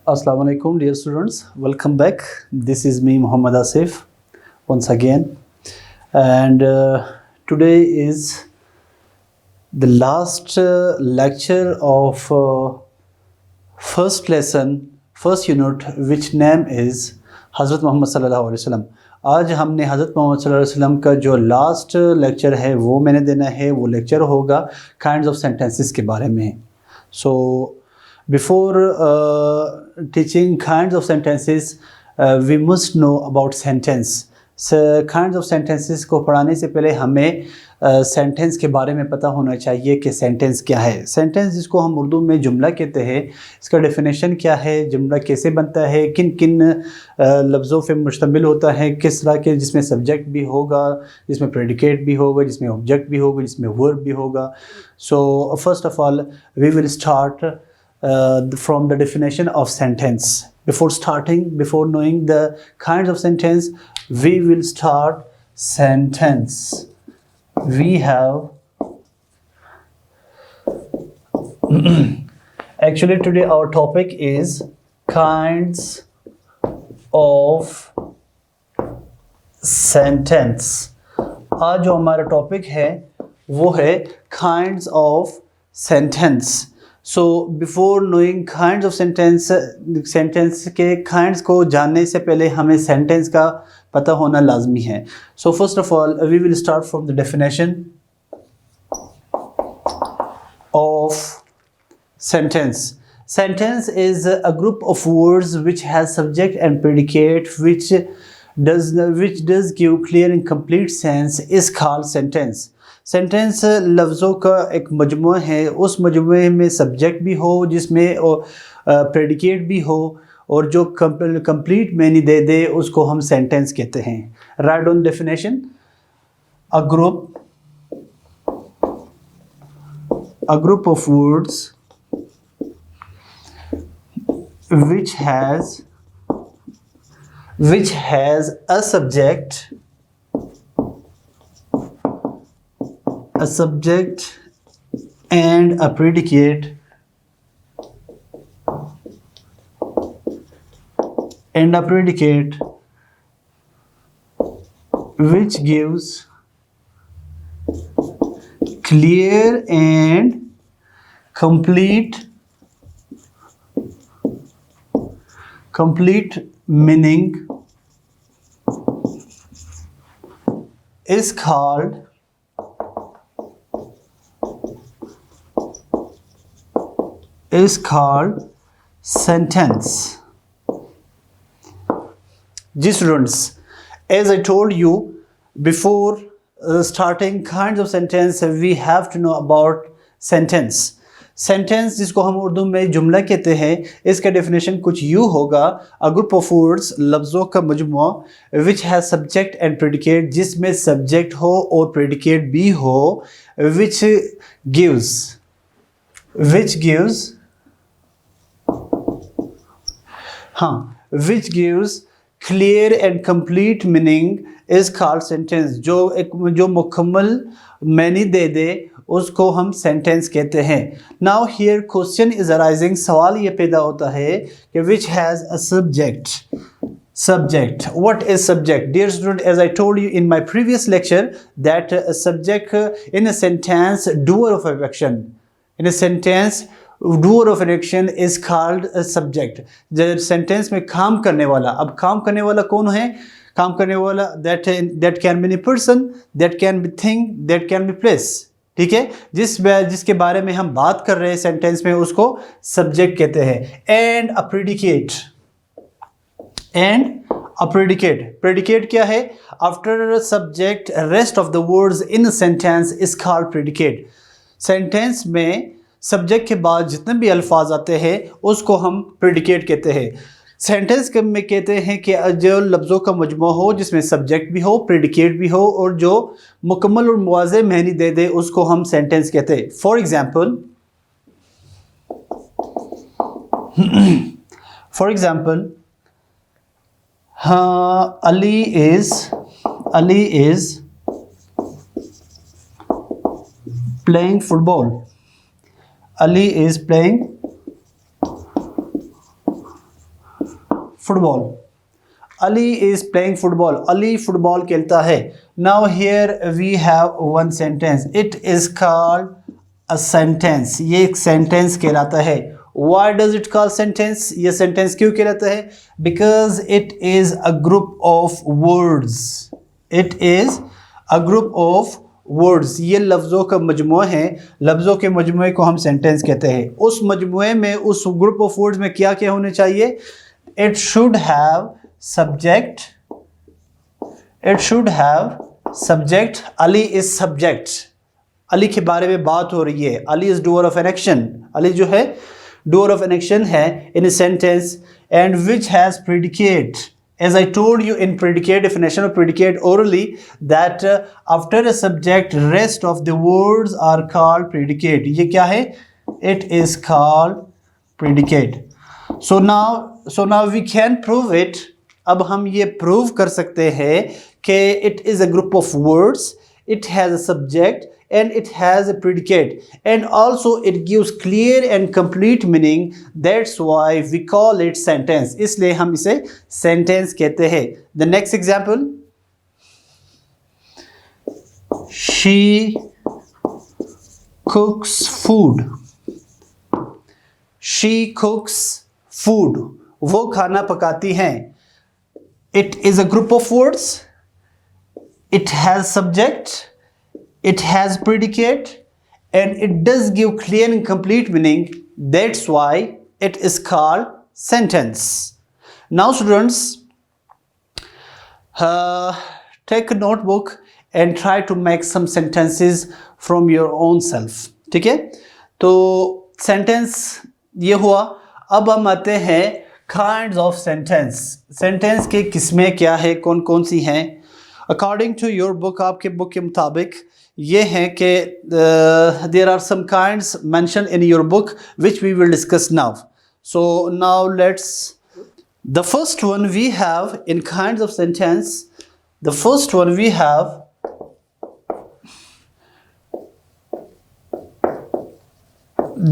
Assalamu alaikum, dear students. Welcome back. This is me, Muhammad Asif, once again. And today is the last lecture of first lesson, first unit, which name is Hazrat Muhammad sallallahu alaihi wasallam. आज हमने हज़रत मोहम्मद सल्लल्लाहु अलैहि वसल्लम का जो last lecture है वो मैंने देना है. वो लेक्चर होगा काइंड्स ऑफ सेंटेंसेस के बारे में. सो before teaching kinds of sentences, we must know about sentence. Kinds of sentences को पढ़ाने से पहले हमें सेंटेंस के बारे में पता होना चाहिए कि सेंटेंस क्या है. सेंटेंस जिसको हम उर्दू में जुमला कहते हैं, इसका डेफिनेशन क्या है, जुमला कैसे बनता है, किन किन लफ्ज़ों पे मुश्तमिल होता है, किस तरह के, जिसमें सब्जेक्ट भी होगा, जिसमें प्रेडिकेट भी होगा, जिसमें ऑब्जेक्ट भी होगा, जिसमें वर्ब भी होगा. So first of all we will start from the definition of sentence. Before knowing the kinds of sentence, we will start sentence. We have actually today our topic is kinds of sentence. आज जो हमारा topic है वो है kinds of sentence. So before knowing kinds of sentence के kinds को जानने से पहले हमें सेंटेंस का पता होना लाजमी है. So first of all we will start from the definition of sentence. Sentence is a group of words which has subject and predicate which does give clear and complete sense is called sentence. Sentence लफ्ज़ों का एक मजमू है. उस मजमूए में subject भी हो, जिसमें predicate भी हो, और जो कंप्लीट मैनी दे दे उसको हम सेंटेंस कहते हैं. Right on definition. A group of words which has a subject and a predicate which gives clear and complete meaning is called sentence. Ji students, as I told you before starting kinds of sentence, we have to know about sentence. Sentence जिसको हम उर्दू में जुमला कहते हैं, इसका definition कुछ यूँ होगा. अ ग्रुप ऑफ वर्ड्स, लफ्ज़ों का मजमू, which has subject and predicate, जिसमें सब्जेक्ट हो और प्रेडिकेट भी हो, विच gives clear and complete meaning is called sentence. जो मुकम्मल मैनी दे दे उसको हम सेंटेंस कहते हैं. Now here question is arising. सवाल ये पैदा होता है कि which has a subject. What is subject? Dear student, as I told you in my previous lecture that a subject in a sentence, doer of an action. In a sentence, doer of an action is called a subject. जब sentence में काम करने वाला, अब काम करने वाला कौन है? काम करने वाला that can be a person, that can be thing, that can be place. ठीक है, जिसके बारे में हम बात कर रहे हैं सेंटेंस में, उसको सब्जेक्ट कहते हैं. एंड अ प्रेडिकेट क्या है? After subject rest of the words in a sentence is called predicate. Sentence में सब्जेक्ट के बाद जितने भी अल्फाज आते हैं उसको हम प्रेडिकेट कहते हैं. सेंटेंस में कहते हैं कि जो लफ्ज़ों का मजमू हो, जिसमें सब्जेक्ट भी हो, प्रेडिकेट भी हो, और जो मुकम्मल और मुवाज़े मानी दे दे उसको हम सेंटेंस कहते हैं. For example Ali is playing football. Ali is playing football. Ali is playing football. Ali football खेलता है. Now here we have one sentence. It is called a sentence. ये एक sentence कहलाता है. Why does it call sentence? ये sentence क्यों कहलाता है? Because it is a group of words. It is a group of words. ये लफ्ज़ों का मजमूआ है. लफ्ज़ों के मजमूए को हम sentence कहते हैं. उस मजमूए में, उस group of words में क्या क्या होने चाहिए? It should have subject. It should have subject. Ali is subject. Ali के बारे में बात हो रही है. Ali is doer of an action. Ali जो है doer of an action है in a sentence, and which has predicate. As I told you in predicate definition of predicate orally, that after a subject rest of the words are called predicate. ये क्या है? It is called predicate. So now we can prove it. अब हम ये prove कर सकते हैं कि it is a group of words, it has a subject and it has a predicate, and also it gives clear and complete meaning. That's why we call it sentence. इसलिए हम इसे sentence कहते हैं. The next example, she cooks food. She cooks food. वो खाना पकाती हैं. It is a group of words. It has subject. It has predicate, and it does give clear and complete meaning. That's why it is called sentence. Now students, take a notebook and try to make some sentences from your own self. ठीक है? तो sentence ये हुआ. अब हम आते हैं kinds of sentence. Sentence के किस्में क्या है, कौन कौन सी हैं? According to your book, आपके book के मुताबिक ये है कि there are some kinds mentioned in your book which we will discuss now. So now the first one we have in kinds of sentence, the first one we have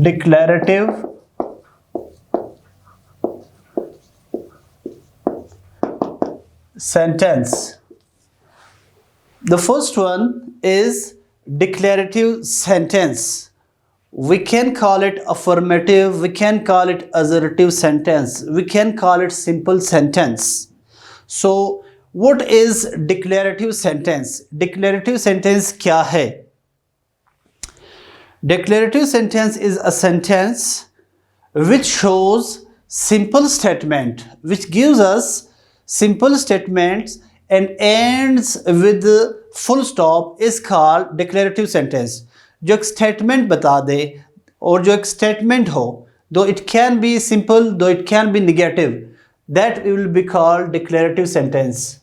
declarative sentence. The first one is declarative sentence. We can call it affirmative, we can call it assertive sentence, we can call it simple sentence. So what is declarative sentence? Declarative sentence क्या है? Declarative sentence is a sentence which shows simple statement, which gives us simple statements and ends with full stop is called declarative sentence. जो एक statement बता दे और जो एक statement हो, though it can be simple, though it can be negative, that will be called declarative sentence.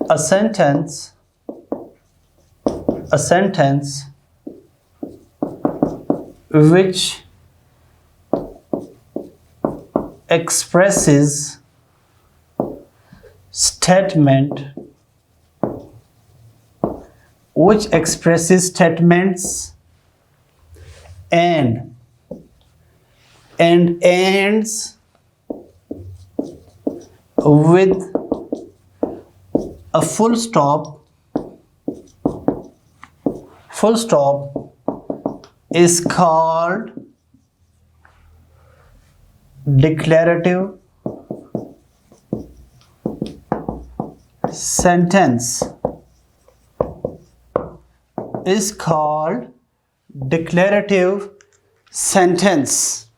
A sentence which expresses statements and ends with a full stop is called declarative sentence. Is called declarative sentence.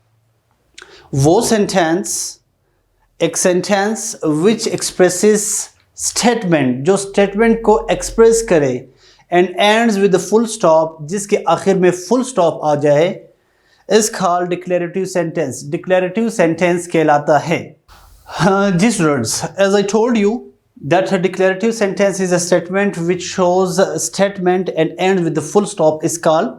वो sentence एक sentence which expresses statement, जो statement को express करे and ends with a full stop, जिसके आखिर में full stop आ जाए, is called declarative sentence. Declarative sentence कहलाता है. जी students, as I told you that a declarative sentence is a statement which shows a statement and ends with the full stop is called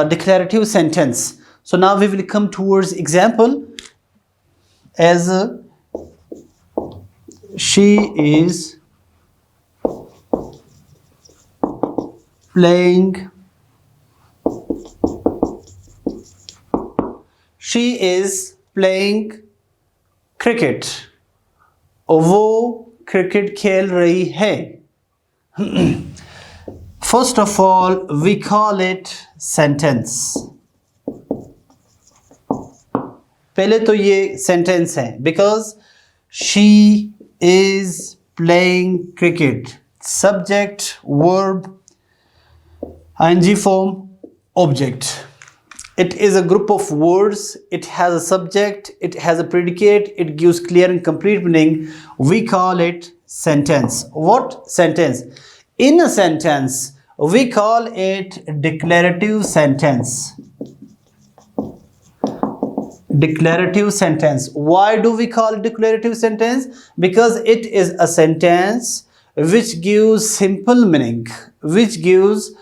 declarative sentence. So now we will come towards example. As she is playing she is playing cricket. वो cricket खेल रही है. First of all, we call it sentence. पहले तो ये sentence है because she is playing cricket. Subject, verb, ing form, object. It is a group of words. It has a subject. It has a predicate. It gives clear and complete meaning. We call it sentence. What sentence? In a sentence, we call it declarative sentence. Declarative sentence. Why do we call it declarative sentence? Because it is a sentence which gives simple meaning, which expresses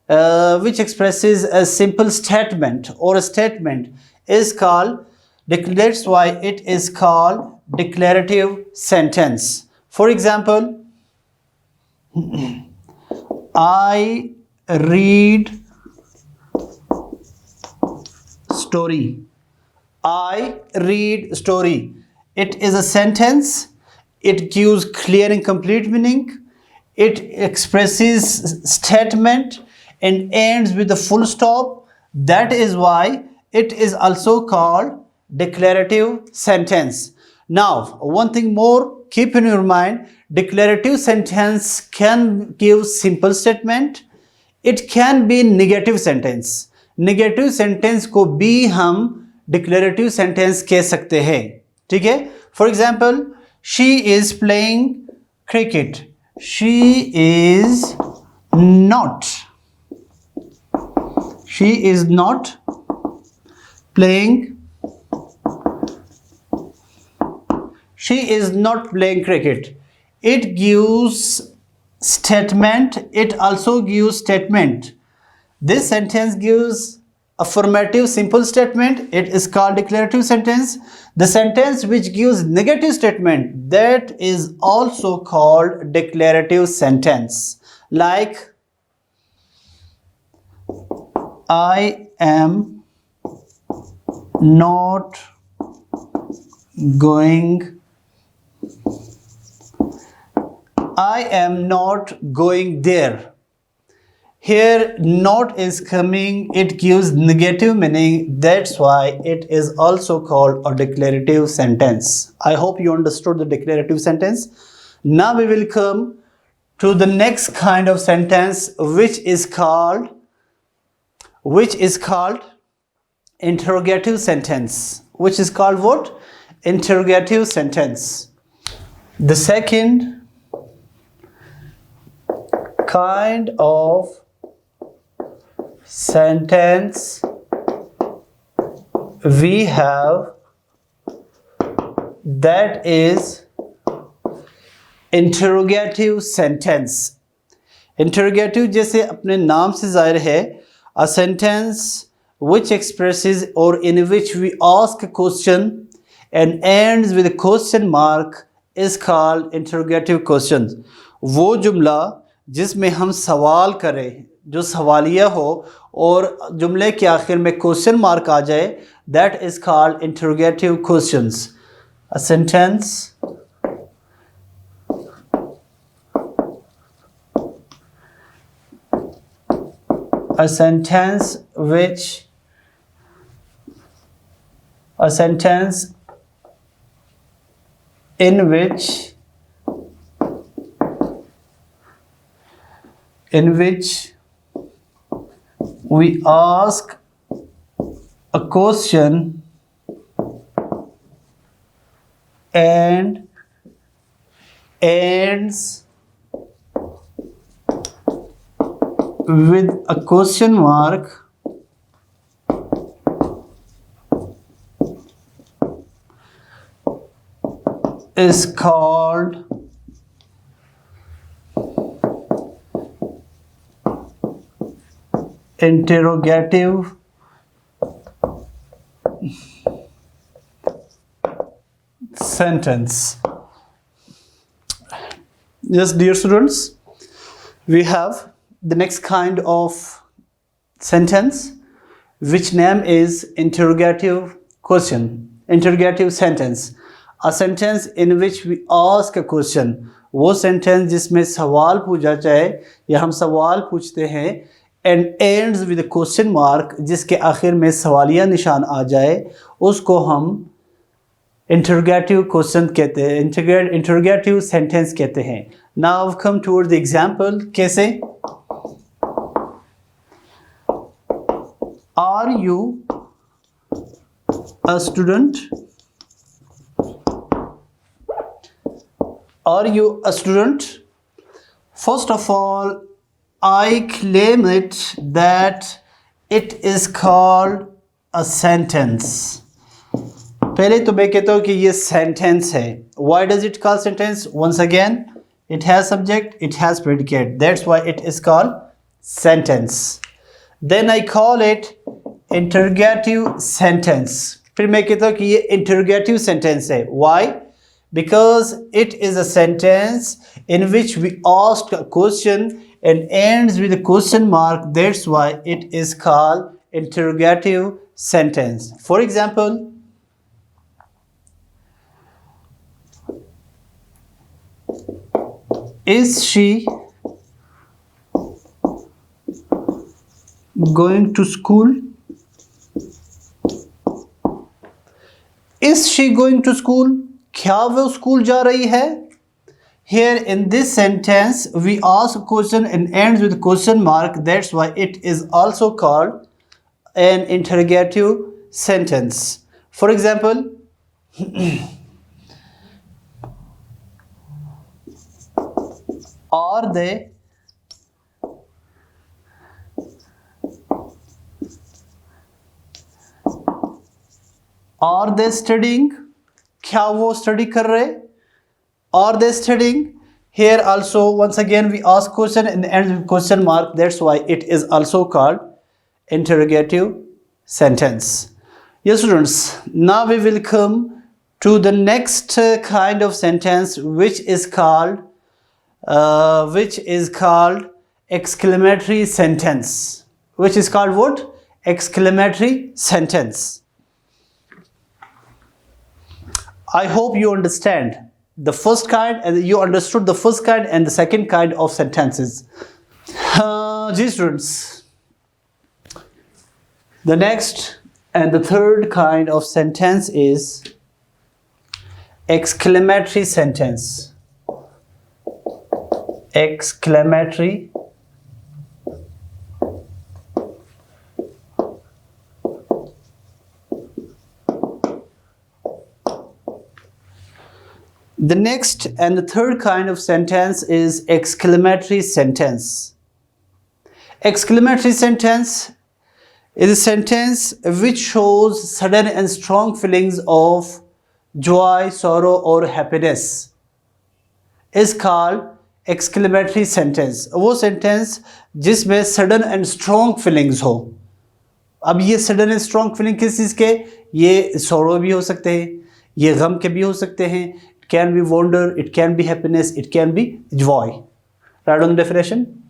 a simple statement, or a statement is called, that's why it is called declarative sentence. For example, I read story. I read story. It is a sentence. It gives clear and complete meaning. It expresses statement and ends with a full stop. That is why it is also called declarative sentence. Now, one thing more, keep in your mind, declarative sentence can give simple statement. It can be negative sentence. Negative sentence को भी हम declarative sentence कह सकते हैं. ठीक है? For example, she is playing cricket. She is not playing. She is not playing cricket. It gives statement. It also gives statement. This sentence gives affirmative simple statement. It is called declarative sentence. The sentence which gives negative statement, that is also called declarative sentence. Like, I am not going there. Here not is coming, it gives negative meaning. That's why it is also called a declarative sentence. I hope you understood the declarative sentence. Now we will come to the next kind of sentence, which is called interrogative sentence. Which is called what? Interrogative sentence. The second kind of sentence we have, that is interrogative sentence. Interrogative जैसे अपने नाम से जाहिर है, a sentence which expresses or in which we ask a question and ends with a question mark is called interrogative questions. वो जुमला जिसमें हम सवाल करें, जो सवालिया हो और जुमले के आखिर में क्वेश्चन मार्क आ जाए, that is called interrogative questions. A sentence in which we ask a question and ends with a question mark is called interrogative sentence. Yes, dear students, we have the next kind of sentence which name is interrogative question, interrogative sentence. A sentence in which we ask a question. वो sentence जिसमें सवाल पूछा जाए या हम सवाल पूछते हैं and ends with a question mark, जिसके आखिर में सवालिया निशान आ जाए, उसको हम interrogative question कहते हैं, interrogative sentence कहते हैं. Now come towards the example. कैसे? Are you a student? Are you a student? First of all, I claim it that it is called a sentence. पहले तो मैं कहता हूँ कि ये sentence है. Why does it call sentence? Once again, it has subject, it has predicate. That's why it is called sentence. Then I call it interrogative sentence. फिर मैं कहता हूँ कि ये interrogative sentence है. Why? Because it is a sentence in which we ask a question and ends with a question mark. That's why it is called interrogative sentence. For example, is she going to school? Is she going to school? क्या वो school जा रही है? Here in this sentence we ask a question and ends with a question mark. That's why it is also called an interrogative sentence. For example, are they studying? क्या वो study कर रहे? Are they studying? Here also once again we ask question and ends with question mark. That's why it is also called interrogative sentence. Yes students, now we will come to the next kind of sentence which is called exclamatory sentence. Which is called what? Exclamatory sentence. I hope you understand the first kind and you understood the first kind and the second kind of sentences. Dear students, the next and the third kind of sentence is exclamatory sentence. Exclamatory The next and the third kind of sentence is exclamatory sentence. Exclamatory sentence is a sentence which shows sudden and strong feelings of joy, sorrow or happiness. Is called exclamatory sentence. वो sentence जिसमें sudden and strong feelings हो. अब ये sudden and strong feeling किस चीज़ के? ये sorrow भी हो सकते हैं, ये गम के भी हो सकते हैं. It can be wonder, it can be happiness, it can be joy. Write on the definition.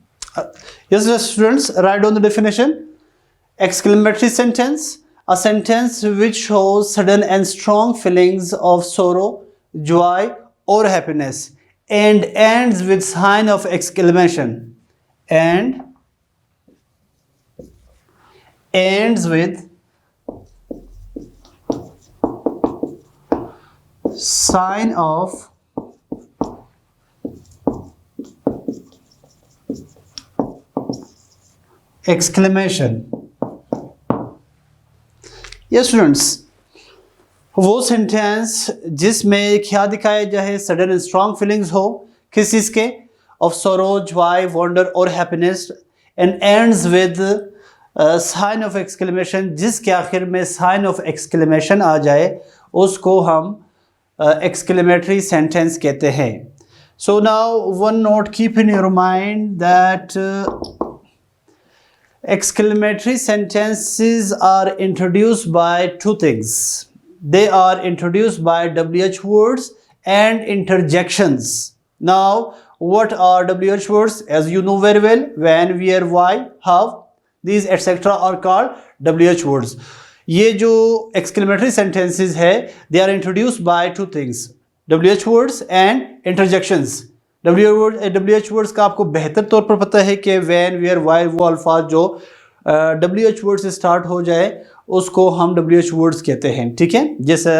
Yes, students, write on the definition. Exclamatory sentence, a sentence which shows sudden and strong feelings of sorrow, joy or happiness and ends with sign of exclamation. And ends with sign of exclamation. Yes students, वो sentence जिसमें क्या दिखाया जाए sudden and strong feelings हो किस चीज़ के of sorrow joy wonder और happiness and ends with sign of exclamation जिसके आखिर में साइन ऑफ एक्सक्लेमेशन आ जाए उसको हम exclamatory sentence कहते हैं. So now one note, keep in your mind that exclamatory sentences are introduced by two things. They are introduced by WH words and interjections. Now what are WH words? As you know very well, when, where, why, how. These etc. are called WH words. ये जो exclamatory sentences है, they are introduced by two things, WH words and interjections. WH words का आपको बेहतर तौर पर पता है कि when, where, why, वो अल्फाज जो WH वर्ड से स्टार्ट हो जाए उसको हम WH वर्ड्स कहते हैं, ठीक है। जैसे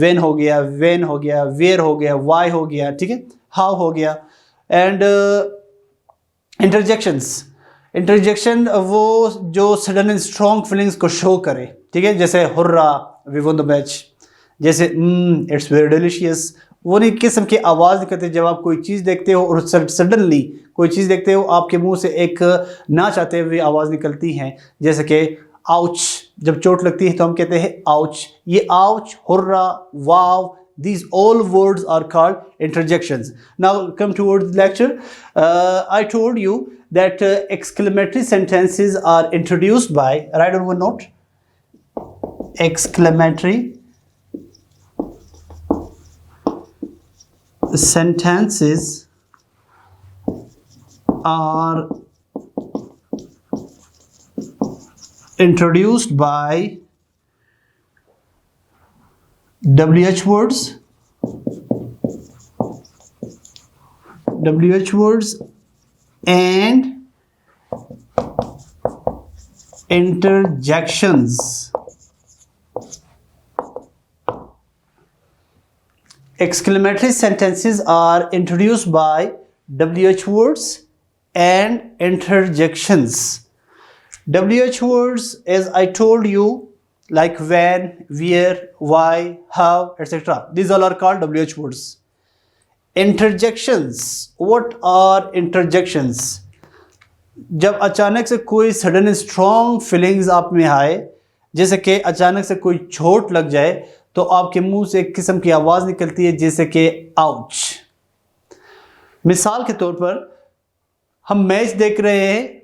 when हो गया, when हो गया, where हो गया, why हो गया, ठीक है, how हो गया। एंड इंटरजेक्शन वो जो सडन एंड स्ट्रॉन्ग फीलिंग्स को शो करे, ठीक है, जैसे hurray, we won the match, जैसे इट्स वेरी डिलीशियस, वो नहीं किस्म की आवाज़ निकलती है जब आप कोई चीज़ देखते हो और सडनली कोई चीज़ देखते हो आपके मुंह से एक ना चाहते हुए आवाज़ निकलती है, जैसे कि आउच, जब चोट लगती है तो हम कहते हैं आउच। ये ouch, hurrah, wow, these all words are called interjections. Now come towards the lecture. I told you that exclamatory sentences are introduced by, write on one note, exclamatory sentences are introduced by WH words and interjections. Exclamatory sentences are introduced by WH words and interjections. WH words, as I told you, like when, where, why, how, etc. These all are called WH words. Interjections. What are interjections? जब अचानक से कोई sudden strong feelings आप में आए, जैसे कि अचानक से कोई चोट लग जाए तो आपके मुंह से एक किस्म की आवाज़ निकलती है जैसे कि आउच। मिसाल के तौर पर हम मैच देख रहे हैं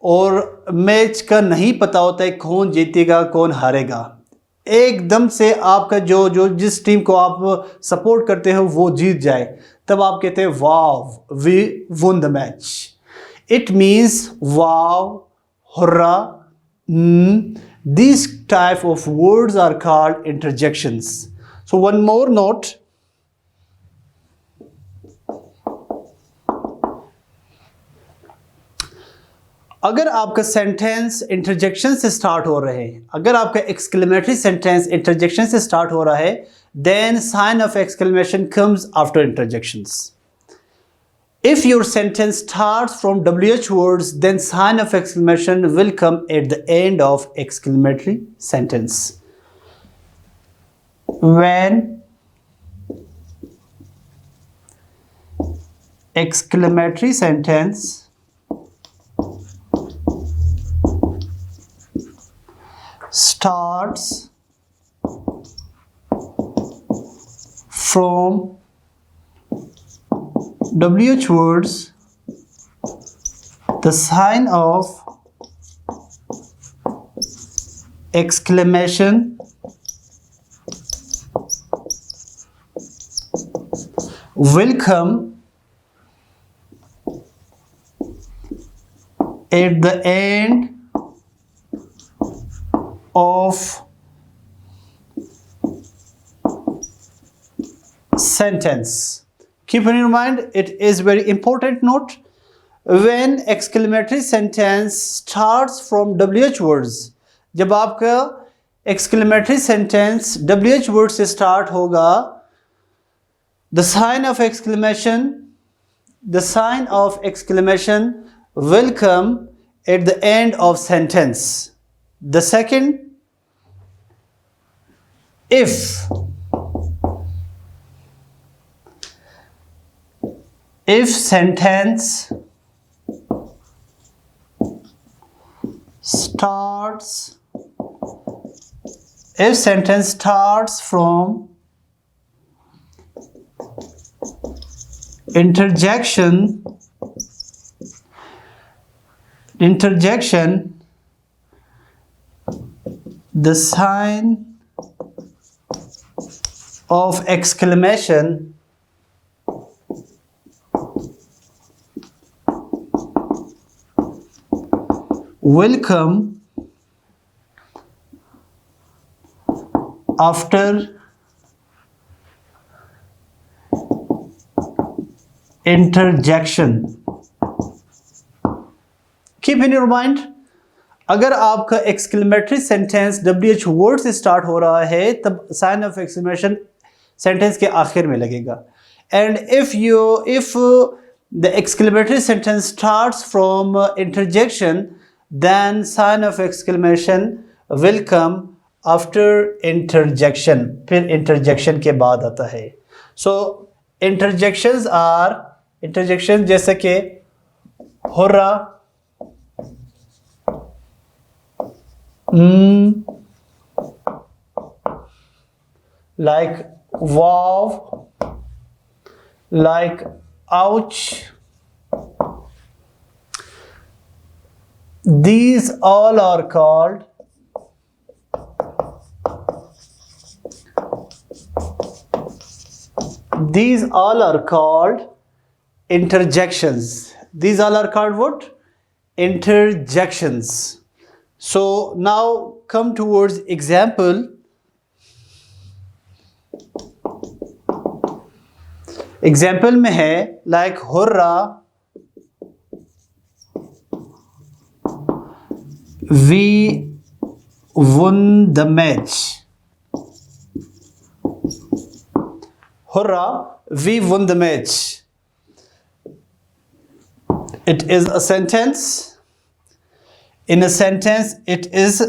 और मैच का नहीं पता होता है कौन जीतेगा कौन हारेगा, एकदम से आपका जो जिस टीम को आप सपोर्ट करते हो वो जीत जाए, तब आप कहते हैं wow, we won the match. It means wow, hurrah, these type of words are called interjections. So one more note, अगर आपका सेंटेंस इंटरजेक्शन से स्टार्ट हो रहा है, अगर आपका एक्सक्लेमेटरी सेंटेंस इंटरजेक्शन से स्टार्ट हो रहा है, then sign of exclamation comes after interjections. If your sentence starts from WH words, then sign of exclamation will come at the end of exclamatory sentence. When exclamatory sentence starts from WH words, the sign of exclamation will come at the end of sentence. Keep in your mind, it is very important note. When exclamatory sentence starts from WH words, जब आपका exclamatory sentence WH word से start होगा, the sign of exclamation will come at the end of sentence. The second, if sentence starts from interjection, the sign of exclamation will come after interjection. Keep in your mind, अगर आपका exclamatory sentence WH word से start हो रहा है तब sign of exclamation sentence के आखिर में लगेगा. And if the exclamatory sentence starts from interjection, then sign of exclamation will come after interjection. फिर interjection के बाद आता है. So interjections are interjection जैसे कि hurrah, like wow, like ouch. These all are called interjections. These all are called what? Interjections. So now come towards example. Example में है like hurrah, we won the match. Hurrah, we won the match. It is a sentence. In a sentence, it is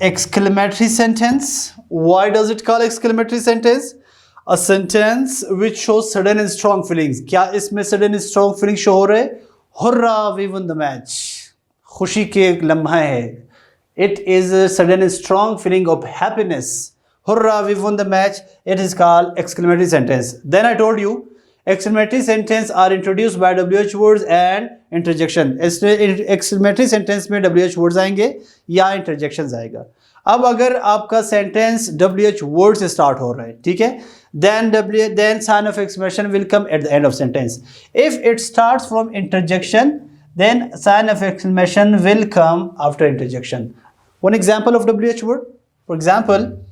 exclamatory sentence. Why does it call exclamatory sentence? A sentence which shows sudden and strong feelings. क्या इसमें sudden and strong feelings show हो रहे? Hurrah, we won the match. खुशी के एक लम्हा है. It is a sudden and strong feeling of happiness. Hurrah, we won the match. It is called exclamatory sentence. Then I told you, exclamatory sentence are introduced by WH words and interjection. Exclamatory sentence में WH words आएंगे या interjections आएगा. अब अगर आपका sentence WH word से start हो रहा है, ठीक है? Then sign of exclamation will come at the end of sentence. If it starts from interjection, then sign of exclamation will come after interjection. One example of WH word. For example,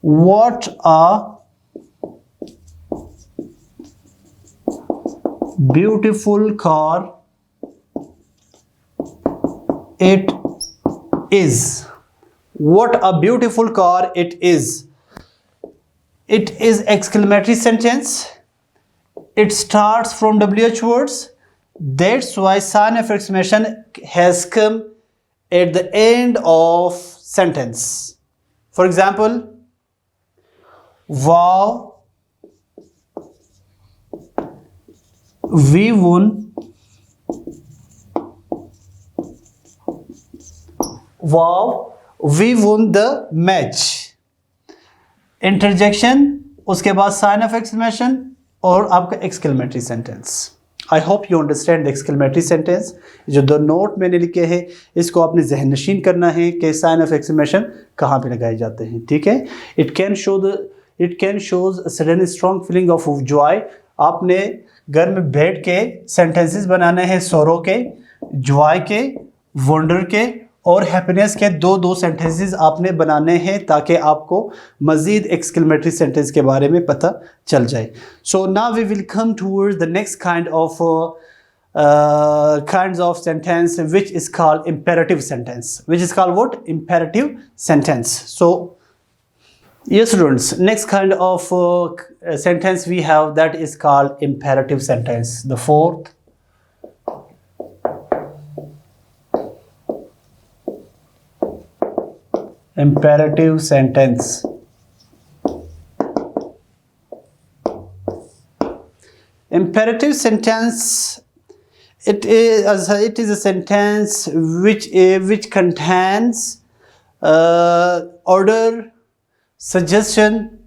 what a beautiful car it is. What a beautiful car it is. It is exclamatory sentence. It starts from WH words. That's why sign of exclamation has come at the end of sentence. For example, wow, we won. Wow, we won the match. Interjection, उसके बाद sign of exclamation और आपका exclamatory sentence. I hope you understand the exclamatory sentence. जो दो note मैंने लिखे हैं इसको आपने जहन नशीन करना है कि sign of exclamation कहाँ पे लगाए जाते हैं, ठीक है? It can shows a sudden strong feeling of joy. आपने घर में बैठ के sentences बनाने हैं sorrow के, joy के, wonder के और हैप्पीनेस के दो सेंटेंसेस आपने बनाने हैं ताकि आपको मज़ीद एक्सक्लेमेटरी सेंटेंस के बारे में पता चल जाए. So now we will come towards the next kinds of sentence which is called imperative sentence. Which is called what? Imperative sentence. So yes students, next kind of sentence we have that is called imperative sentence. The fourth. Imperative sentence. Imperative sentence, it is a sentence which contains order, suggestion,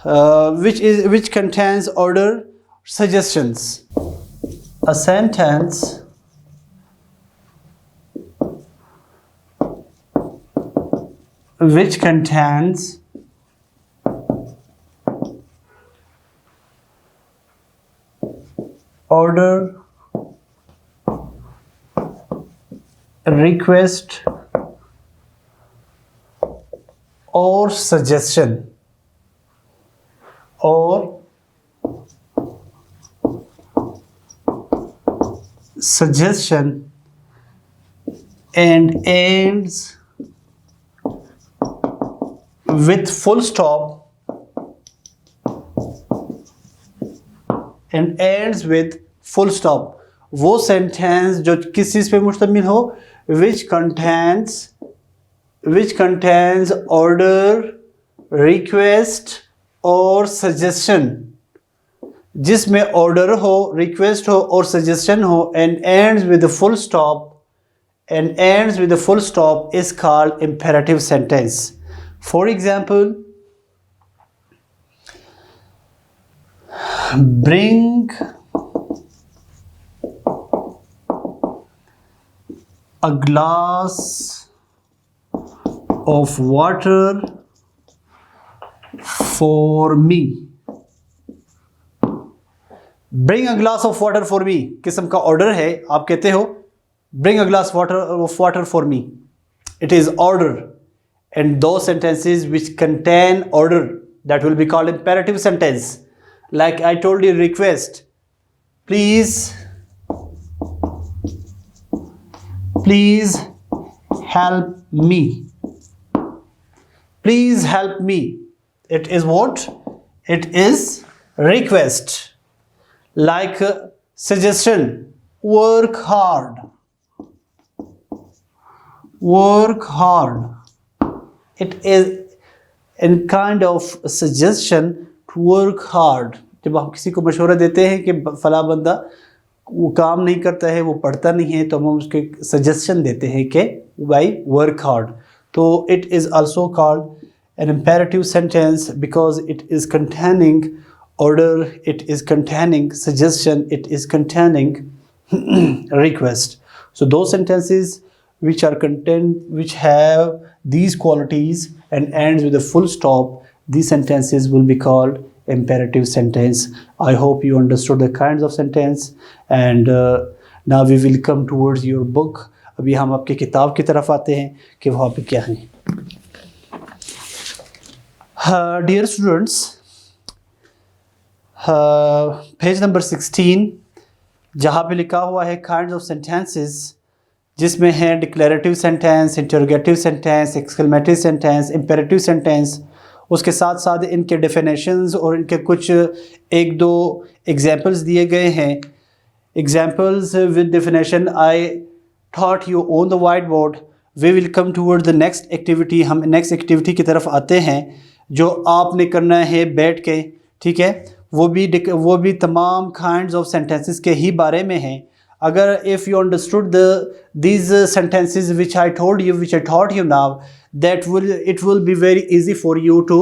which contains order, suggestions. A sentence which contains order, request or suggestion or suggestion and ends with full stop and ends with full stop. वो sentence जो किस चीज़ पे मुश्तमिल हो, which contains order, request और suggestion, जिसमें order हो, request हो और suggestion हो and ends with a full stop is called imperative sentence. For example, bring a glass of water for me. Bring a glass of water for me किस्म का order है. आप कहते हो bring a glass of water for me. It is order. And those sentences which contain order, that will be called imperative sentence. Like I told you, request, please help me. Please help me. It is what? It is request. Like suggestion, work hard. Work hard. It is a kind of suggestion to work hard. जब हम किसी को मशवरा देते हैं कि फला बंदा वो काम नहीं करता है, वो पढ़ता नहीं है, तो हम उसके सजेशन देते हैं कि भाई वर्क हार्ड. तो it is also called an imperative sentence because it is containing order, it is containing suggestion, it is containing request. So those sentences which have these qualities and ends with a full stop, these sentences will be called imperative sentence. I hope you understood the kinds of sentence, and now we will come towards your book. अभी हम आपके किताब की तरफ आते हैं कि वहाँ पे क्या है. Dear students, पेज नंबर 16 जहाँ पे लिखा हुआ है kinds of sentences, जिसमें है declarative sentence, interrogative sentence, exclamatory sentence, imperative sentence. उसके साथ साथ इनके definitions और इनके कुछ एक दो examples दिए गए हैं. Examples with definition I taught you on the whiteboard. We will come towards the next activity. हम next activity की तरफ आते हैं जो आपने करना है बैठ के, ठीक है. वो भी तमाम kinds of sentences के ही बारे में हैं. अगर if you understood these sentences which I taught you now, it will be very easy for you to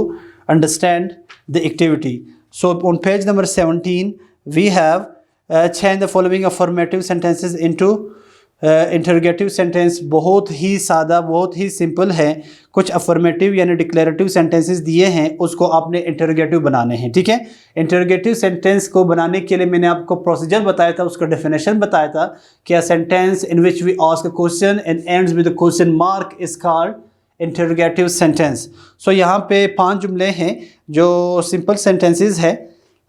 understand the activity. So on page number 17 we have changed the following affirmative sentences into interrogative sentence. बहुत ही सादा, बहुत ही simple है. कुछ affirmative यानी declarative sentences दिए हैं, उसको आपने interrogative बनाने हैं, ठीक है. interrogative sentence को बनाने के लिए मैंने आपको procedure बताया था, उसका definition बताया था कि a sentence in which we ask a question and ends with a question mark is called interrogative sentence. So यहाँ पे 5 जुमले हैं जो simple sentences है,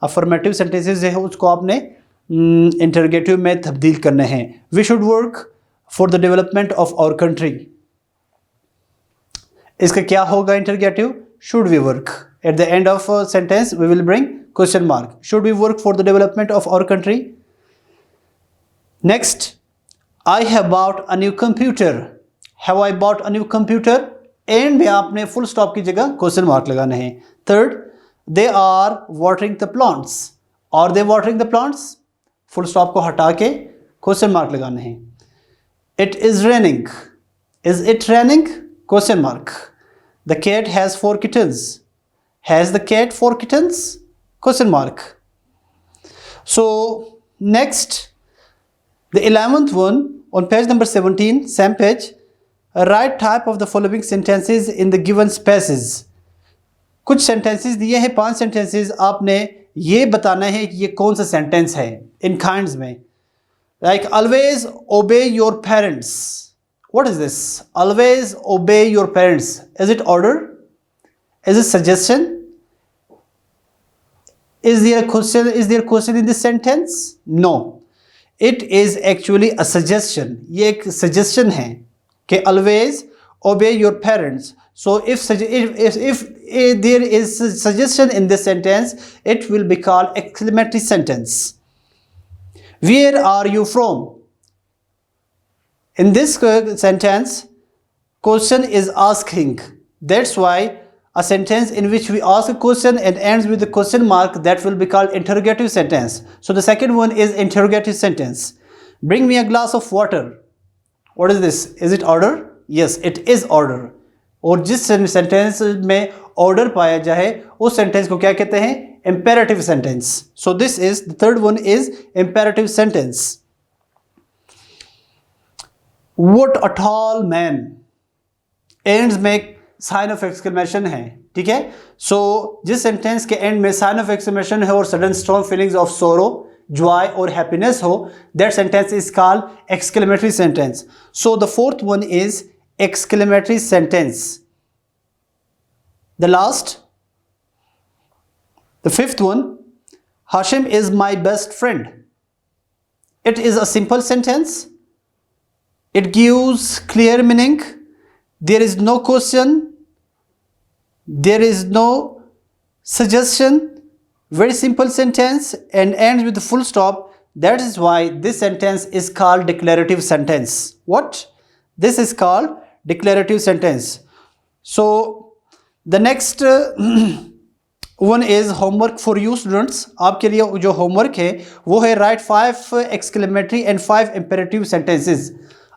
affirmative sentences है, उसको आपने interrogative में तब्दील करने हैं. We should work for the development of our country. इसका क्या होगा interrogative? Should we work? At the end of a sentence we will bring question mark. Should we work for the development of our country? Next, I have bought a new computer. Have I bought a new computer? End में आपने full stop की जगह question mark लगाना है. Third, they are watering the plants. Are they watering the plants? Full stop को हटा के question mark लगाना है. It is raining. Is it raining? Question mark. The cat has 4 kittens. Has the cat 4 kittens? Question mark. So next, the 11th one on page number 17, same page. Write type of the following sentences in the given spaces. कुछ sentences दिए हैं, 5 sentences. आपने ये बताना है कि ये कौन सा सेंटेंस है इन काइंड्स में. लाइक ऑलवेज ओबे your parents. What is this? Always obey your parents. Is it order? Is it suggestion? Is there a question? Is there a question in this sentence? No. It is actually a suggestion. ये एक suggestion है कि always obey your parents. So if there is a suggestion in this sentence, it will be called exclamatory sentence. Where are you from? In this sentence, question is asking. That's why a sentence in which we ask a question and ends with a question mark, that will be called interrogative sentence. So the second one is interrogative sentence. Bring me a glass of water. What is this? Is it order? Yes, it is order. और जिस sentence में order पाया जाए उस sentence को क्या कहते हैं? Imperative sentence. So this is the third one is imperative sentence. What a tall man. Ends में साइन ऑफ एक्सक्लेमेशन है, ठीक है. सो जिस सेंटेंस के एंड में साइन ऑफ एक्सक्लेमेशन है और सडन स्ट्रॉन्ग फीलिंग्स ऑफ सोरो, जॉय और हैप्पीनेस हो, that sentence is called exclamatory sentence. So the fourth one is exclamatory sentence. The last, the fifth one, Hashim is my best friend. It is a simple sentence. It gives clear meaning. There is no question. There is no suggestion. Very simple sentence and ends with a full stop. That is why this sentence is called declarative sentence. What? This is called declarative sentence. So the next one is homework for you students. आपके लिए जो homework है वो है write 5 exclamatory and 5 imperative sentences.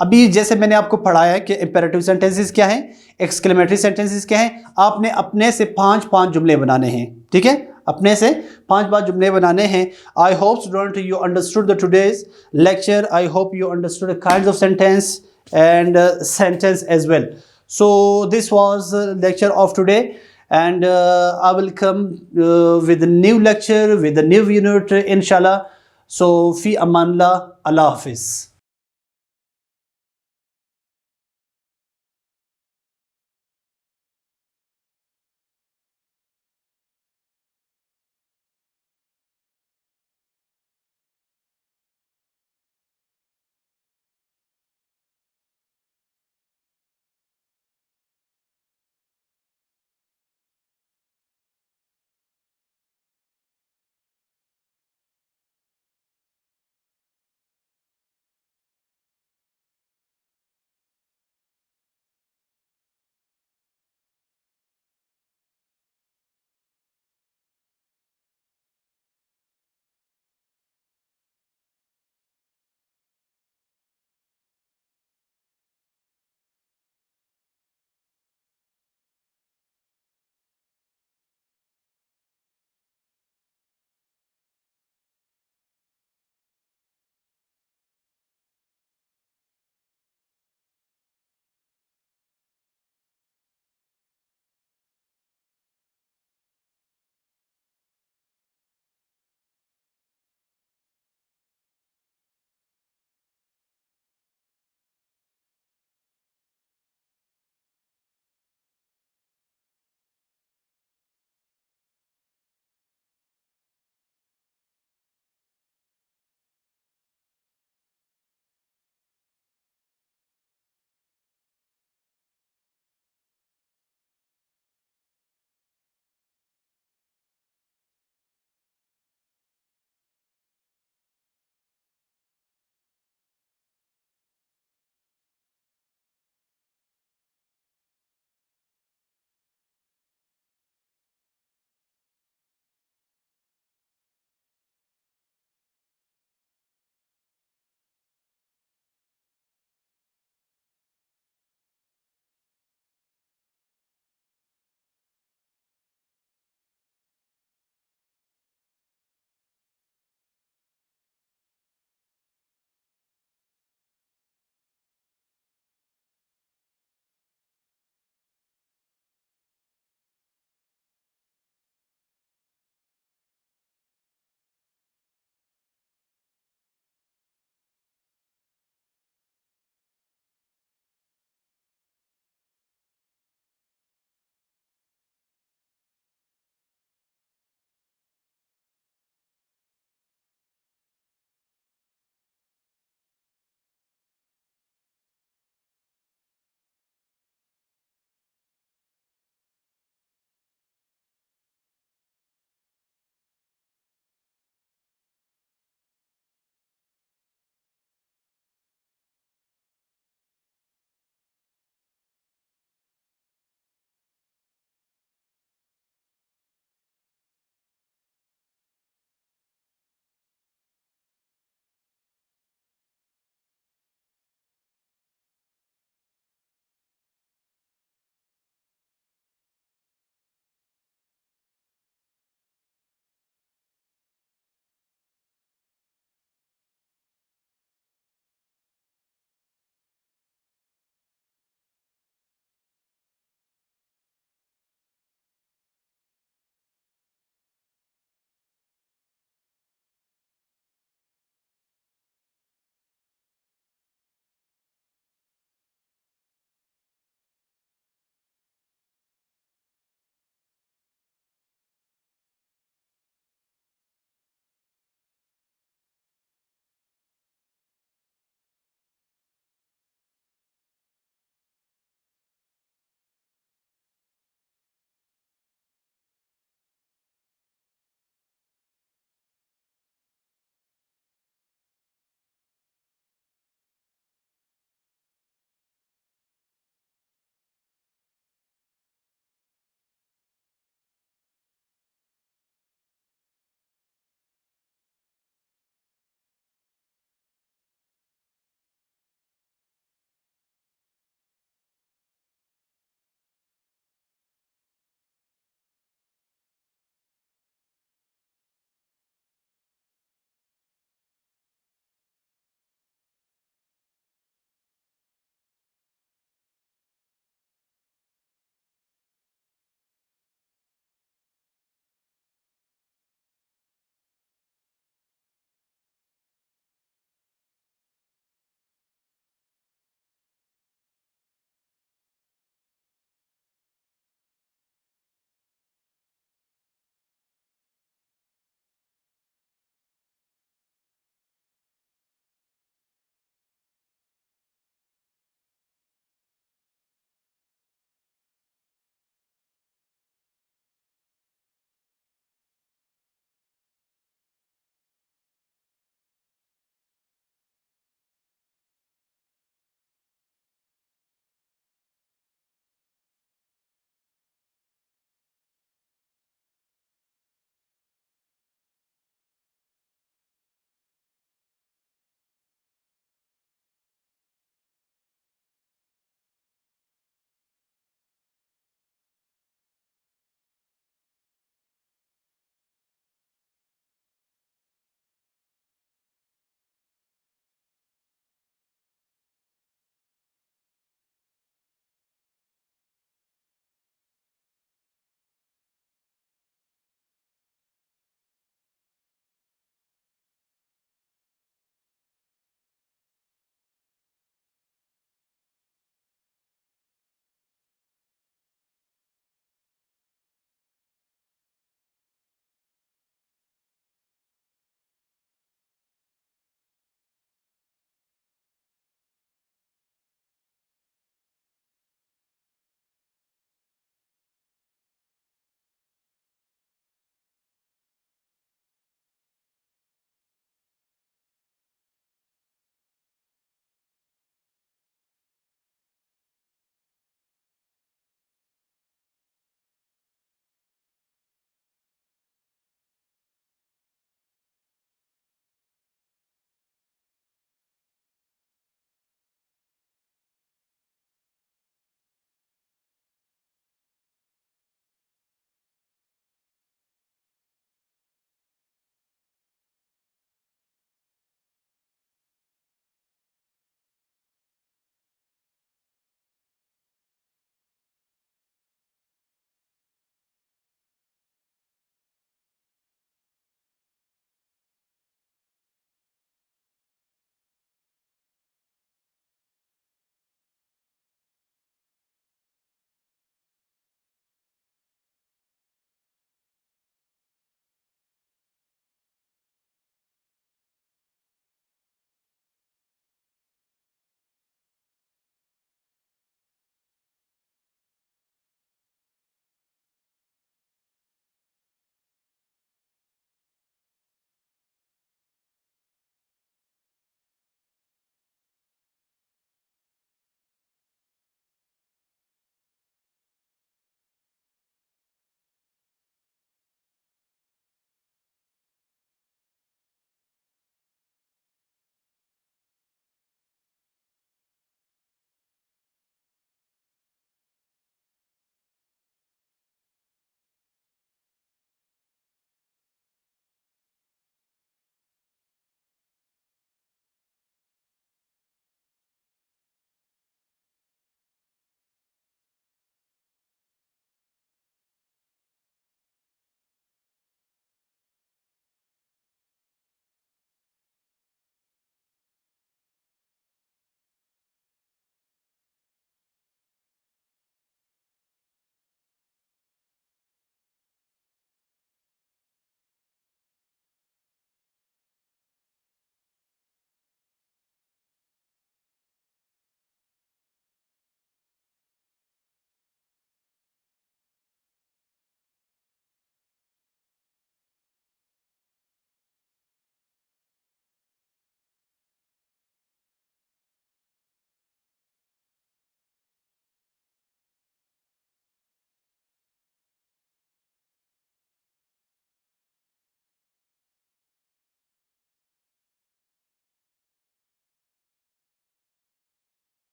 अभी जैसे मैंने आपको पढ़ाया कि imperative sentences क्या हैं, exclamatory sentences क्या हैं, आपने अपने से 5 जुमले बनाने हैं, ठीक है, अपने से 5 जुमले बनाने हैं. I hope student you understood the today's lecture. I hope you understood the kinds of sentence and sentence as well. So this was lecture of today, and I will come with a new lecture with a new unit inshallah. So fi amanillah, Allah Hafiz.